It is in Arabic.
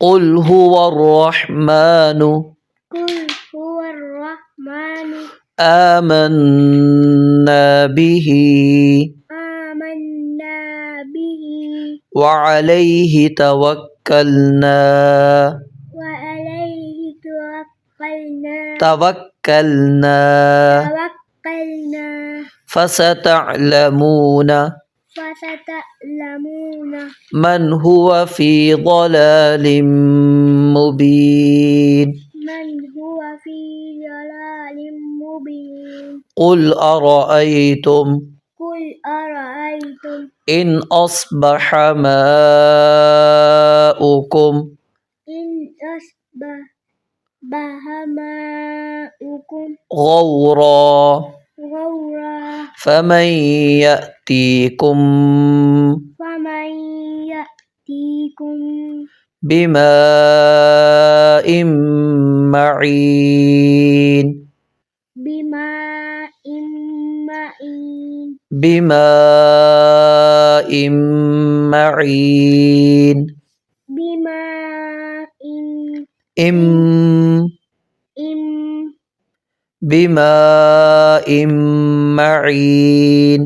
قل هو الرحمن قل هو الرحمن آمنا به آمنا به وعليه توكلنا وعليه توكلنا توكلنا فستعلمون من هو في ضلال مبين قل أرأيتم إن أصبح ماؤكم غورا فمن يأتيكم بماء معين بماء معين بماء معين